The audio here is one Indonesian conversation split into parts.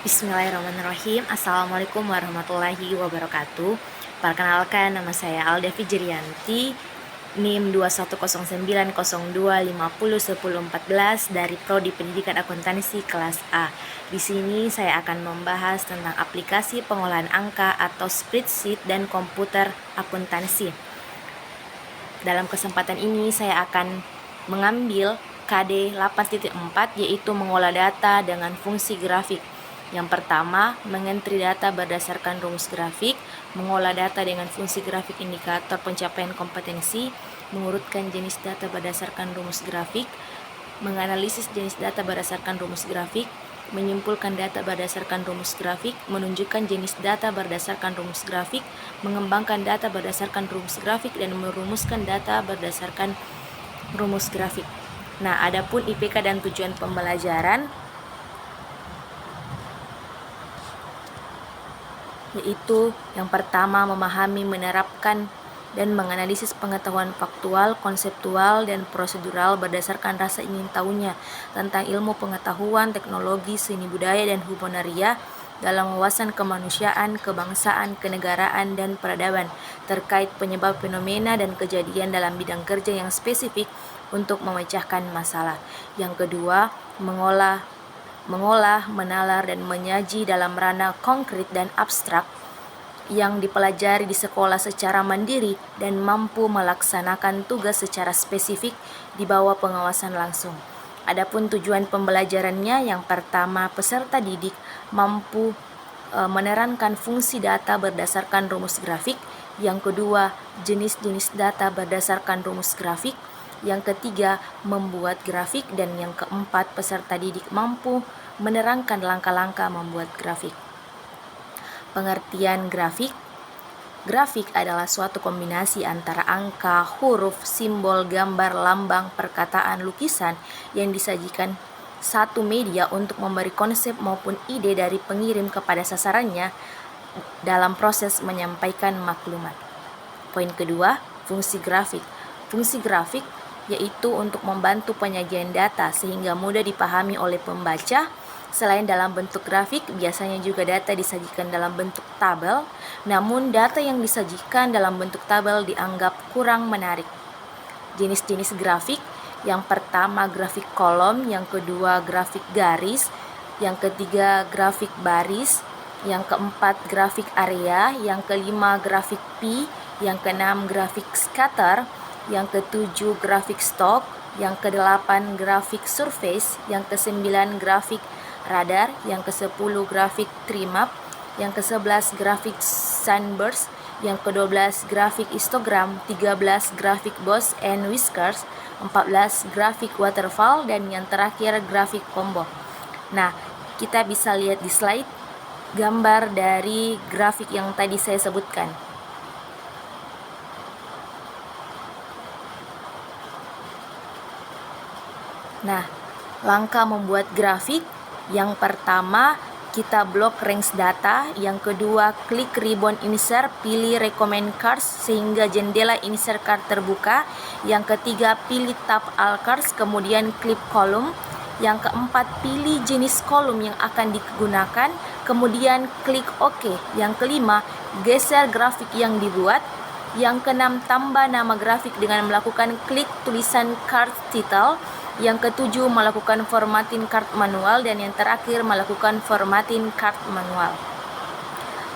Bismillahirrahmanirrahim. Assalamualaikum warahmatullahi wabarakatuh. Perkenalkan, nama saya Alda Fijrianti, NIM 210902501014 dari Prodi Pendidikan Akuntansi kelas A. Di sini saya akan membahas tentang aplikasi pengolahan angka atau spreadsheet dan komputer akuntansi. Dalam kesempatan ini saya akan mengambil KD 8.4, yaitu mengolah data dengan fungsi grafik. Yang pertama, mengentri data berdasarkan rumus grafik, mengolah data dengan fungsi grafik indikator pencapaian kompetensi, mengurutkan jenis data berdasarkan rumus grafik, menganalisis jenis data berdasarkan rumus grafik, menyimpulkan data berdasarkan rumus grafik, menunjukkan jenis data berdasarkan rumus grafik, mengembangkan data berdasarkan rumus grafik, dan merumuskan data berdasarkan rumus grafik. Nah, adapun IPK dan tujuan pembelajaran, yaitu yang pertama, memahami, menerapkan, dan menganalisis pengetahuan faktual, konseptual, dan prosedural berdasarkan rasa ingin tahunya tentang ilmu pengetahuan, teknologi, seni budaya, dan humonaria dalam wawasan kemanusiaan, kebangsaan, kenegaraan, dan peradaban terkait penyebab fenomena dan kejadian dalam bidang kerja yang spesifik untuk memecahkan masalah. Yang kedua, mengolah, menalar, dan menyaji dalam ranah konkret dan abstrak yang dipelajari di sekolah secara mandiri dan mampu melaksanakan tugas secara spesifik di bawah pengawasan langsung. Adapun tujuan pembelajarannya, yang pertama, peserta didik mampu menerangkan fungsi data berdasarkan rumus grafik. Yang kedua, jenis-jenis data berdasarkan rumus grafik. Yang ketiga, membuat grafik. Dan yang keempat, peserta didik mampu menerangkan langkah-langkah membuat grafik. Pengertian grafik. Grafik adalah suatu kombinasi antara angka, huruf, simbol, gambar, lambang, perkataan, lukisan yang disajikan satu media untuk memberi konsep maupun ide dari pengirim kepada sasarannya dalam proses menyampaikan maklumat. Poin kedua, fungsi grafik. Fungsi grafik yaitu untuk membantu penyajian data sehingga mudah dipahami oleh pembaca. Selain dalam bentuk grafik, biasanya juga data disajikan dalam bentuk tabel, namun data yang disajikan dalam bentuk tabel dianggap kurang menarik. Jenis-jenis grafik, yang pertama grafik kolom, yang kedua grafik garis, yang ketiga grafik baris, yang keempat grafik area, yang kelima grafik pi, yang keenam grafik scatter, yang ketujuh grafik stock, yang kedelapan grafik surface, yang kesembilan grafik radar, yang ke-10 grafik trimap, yang ke-11 grafik sunburst, yang ke-12 grafik histogram, 13 grafik box and whiskers, 14 grafik waterfall, dan yang terakhir grafik combo. Nah, kita bisa lihat di slide gambar dari grafik yang tadi saya sebutkan. Nah, langkah membuat grafik. Yang pertama, kita blok range data. Yang kedua, klik ribbon insert, pilih recommend cards sehingga jendela insert card terbuka. Yang ketiga, pilih tab all cards, kemudian klik kolom. Yang keempat, pilih jenis kolom yang akan digunakan, kemudian klik OK. Yang kelima, geser grafik yang dibuat. Yang keenam, tambah nama grafik dengan melakukan klik tulisan card title. Yang ketujuh, melakukan formatting card manual. Dan yang terakhir, melakukan formatting card manual.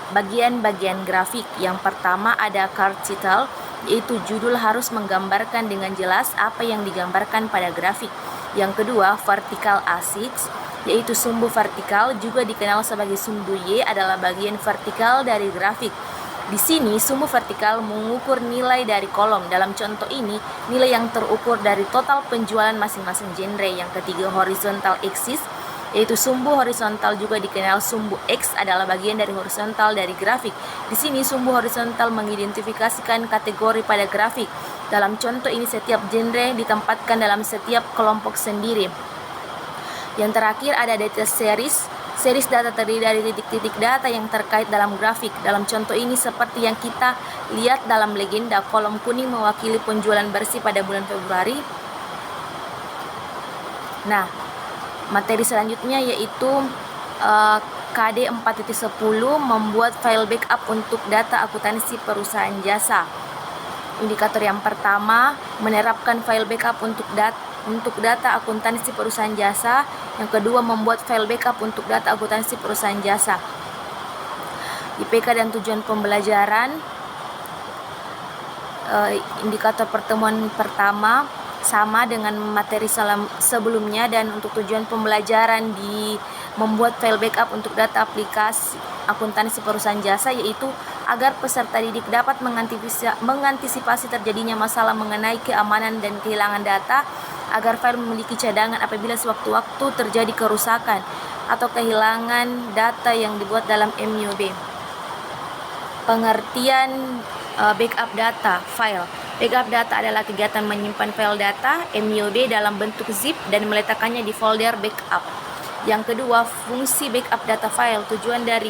Bagian-bagian grafik. Yang pertama ada card title, yaitu judul harus menggambarkan dengan jelas apa yang digambarkan pada grafik. Yang kedua, vertical axis, yaitu sumbu vertikal, juga dikenal sebagai sumbu Y, adalah bagian vertikal dari grafik. Di sini sumbu vertikal mengukur nilai dari kolom. Dalam contoh ini, nilai yang terukur dari total penjualan masing-masing genre. Yang ketiga, horizontal axis, yaitu sumbu horizontal, juga dikenal sumbu X, adalah bagian dari horizontal dari grafik. Di sini sumbu horizontal mengidentifikasikan kategori pada grafik. Dalam contoh ini, setiap genre ditempatkan dalam setiap kelompok sendiri. Yang terakhir ada data series. Series data terdiri dari titik-titik data yang terkait dalam grafik. Dalam contoh ini seperti yang kita lihat dalam legenda, kolom kuning mewakili penjualan bersih pada bulan Februari. Nah, materi selanjutnya yaitu KD 4.10 membuat file backup untuk data akuntansi perusahaan jasa. Indikator yang pertama, menerapkan file backup untuk data akuntansi perusahaan jasa. Yang kedua, membuat file backup untuk data akuntansi perusahaan jasa. IPK dan tujuan pembelajaran. Indikator pertemuan pertama sama dengan materi sebelumnya, dan untuk tujuan pembelajaran di membuat file backup untuk data aplikasi akuntansi perusahaan jasa, yaitu agar peserta didik dapat mengantisipasi terjadinya masalah mengenai keamanan dan kehilangan data, agar file memiliki cadangan apabila sewaktu-waktu terjadi kerusakan atau kehilangan data yang dibuat dalam MUB. Pengertian backup data file. Backup data adalah kegiatan menyimpan file data MUB dalam bentuk zip dan meletakkannya di folder backup. Yang kedua, fungsi backup data file. Tujuan dari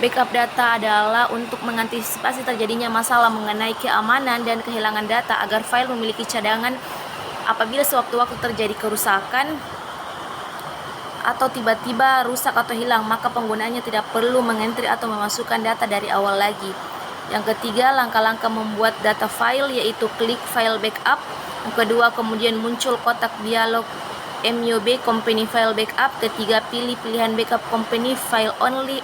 backup data adalah untuk mengantisipasi terjadinya masalah mengenai keamanan dan kehilangan data, agar file memiliki cadangan apabila sewaktu-waktu terjadi kerusakan atau tiba-tiba rusak atau hilang, maka penggunanya tidak perlu mengentri atau memasukkan data dari awal lagi. Yang ketiga, langkah-langkah membuat data file, yaitu klik file backup. Yang kedua, kemudian muncul kotak dialog MUB company file backup. Ketiga, pilih pilihan backup company file only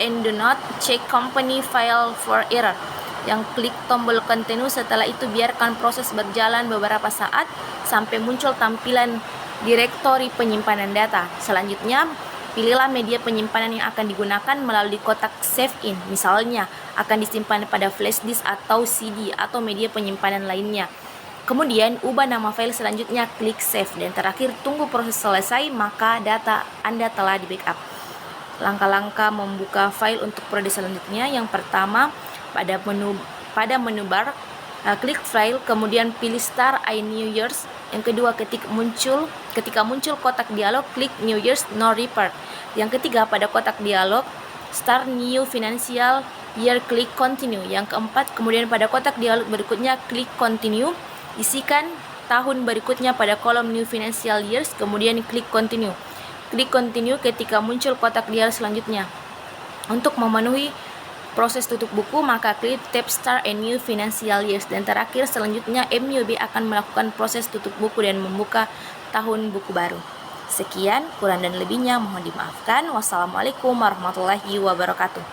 and do not check company file for error. Yang klik tombol continue. Setelah itu biarkan proses berjalan beberapa saat sampai muncul tampilan direktori penyimpanan data. Selanjutnya, pilihlah media penyimpanan yang akan digunakan melalui kotak save in. Misalnya, akan disimpan pada flash disk atau CD atau media penyimpanan lainnya. Kemudian, ubah nama file, selanjutnya klik save, dan terakhir tunggu proses selesai, maka data Anda telah di-backup. Langkah-langkah membuka file untuk periode selanjutnya. Yang pertama, pada menu bar, klik file, kemudian pilih Start I New Year's. Yang kedua, ketika muncul kotak dialog, klik New Year's No Report. Yang ketiga, pada kotak dialog Start New Financial Year, klik Continue. Yang keempat, kemudian pada kotak dialog berikutnya klik Continue. Isikan tahun berikutnya pada kolom New Financial Years, kemudian klik Continue. Klik Continue ketika muncul kotak dialog selanjutnya. Untuk memenuhi proses tutup buku, maka klik tab Start a New Financial Years, dan terakhir selanjutnya MUB akan melakukan proses tutup buku dan membuka tahun buku baru. Sekian, kurang dan lebihnya mohon dimaafkan. Wassalamualaikum warahmatullahi wabarakatuh.